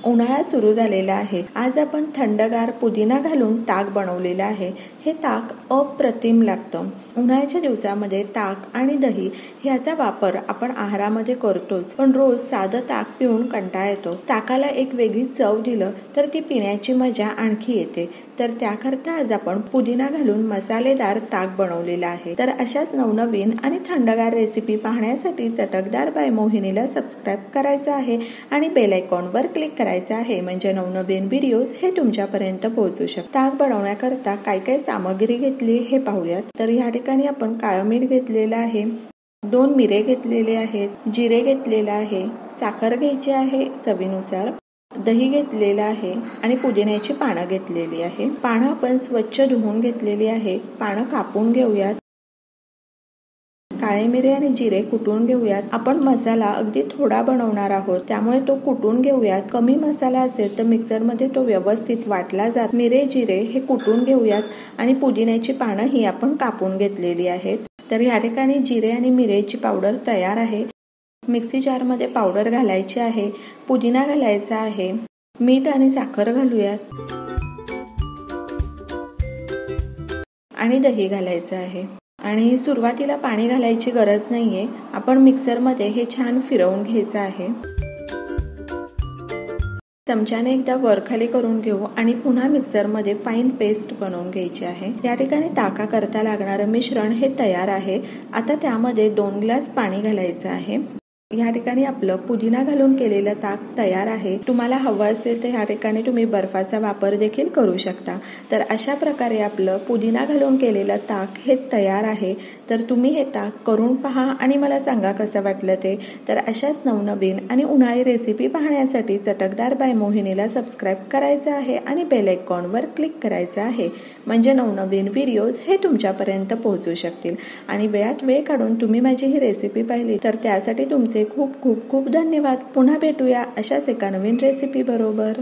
उन्हाळा सुरू झालेला आहे। आज आपण थंडगार पुदिना घालून ताक बनवलेलं आहे। हे ताक अप्रतिम लागतं। उन्हाळ्याच्या दिवसामध्ये ताक आणि दही ह्याचा वापर आपण आहारामध्ये करतोच, पण रोज साधं ताक पिऊन कंटाळा येतो। ताकाला एक वेगळी चव दिलं तर ती पिण्याची मजा आणखी येते। तर त्याकरता आज आपण पुदिना घालून मसालेदार ताक बनवलेलं आहे। तर अशाच नवनवीन आणि थंडगार रेसिपी पाहण्यासाठी चटकदार बाय मोहिनीला सबस्क्राईब करायचं आहे आणि बेल आयकॉनवर क्लिक करायचं आहे, म्हणजे नवनवीन व्हिडिओज हे तुमच्यापर्यंत पोहोचू शकतात। ताक बनवण्याकरता काय काय सामग्री घेतली हे पाहूयात। तर या ठिकाणी आपण काळं मीठ घेतलेलं आहे, 2 मिरे घेतलेले आहेत, जिरे घेतलेलं आहे, साखर घ्यायची आहे चवीनुसार, दही घेतलेलं आहे आणि पुदिन्याची पानं घेतलेली आहे। पानं आपण स्वच्छ धुवून घेतलेली आहे। पानं कापून घेऊयात। काळे मिरे आणि जिरे कुटून घेऊयात। आपण मसाला अगदी थोडा बनवणार आहोत, त्यामुळे तो कुटून घेऊयात। कमी मसाला असेल तर मिक्सरमध्ये तो व्यवस्थित वाटला जात। मिरे जिरे हे कुटून घेऊयात आणि पुदिन्याची पानं ही आपण कापून घेतलेली आहेत। तर या ठिकाणी जिरे आणि मिरेची पावडर तयार आहे। मिक्सी जारमध्ये पावडर घालायची आहे, पुदिना घालायचा आहे, मीठ आणि साखर घालूयात आणि दही घालायचं आहे। आणि सुरुवातीला पाणी घालायची गरज नाहीये, आपण मिक्सरमध्ये हे छान फिरवून घ्यायचं आहे। चमच्याने एकदा वरखाली करून घेऊ आणि पुन्हा मिक्सरमध्ये फाईन पेस्ट बनवून घ्यायची आहे। या ठिकाणी ताकाकरता लागणारं मिश्रण हे तयार आहे। आता त्यामध्ये 2 ग्लास पाणी घालायचं आहे। या ठिकाणी आपलं पुदिना घालून केलेलं ताक तयार आहे। तुम्हाला हवं असेल तर या ठिकाणी तुम्ही बर्फाचा वापर देखील करू शकता। तर अशा प्रकारे आपलं पुदिना घालून केलेलं ताक हे तयार आहे। तर तुम्ही हे ताक करून पहा आणि मला सांगा कसं वाटलं ते। तर अशाच नवनवीन आणि उन्हाळी रेसिपी पाहण्यासाठी चटकदार बाय मोहिनीला सबस्क्राईब करायचं आहे आणि बेल आयकॉनवर क्लिक करायचं आहे, म्हणजे नवनवीन व्हिडिओज हे तुमच्यापर्यंत पोहोचू शकतील। आणि वेळात वेळ काढून तुम्ही माझी ही रेसिपी पाहिली तर त्यासाठी तुमचे खूप खूप खूप धन्यवाद। पुन्हा भेटूया अशाच एका नवीन रेसिपी बरोबर।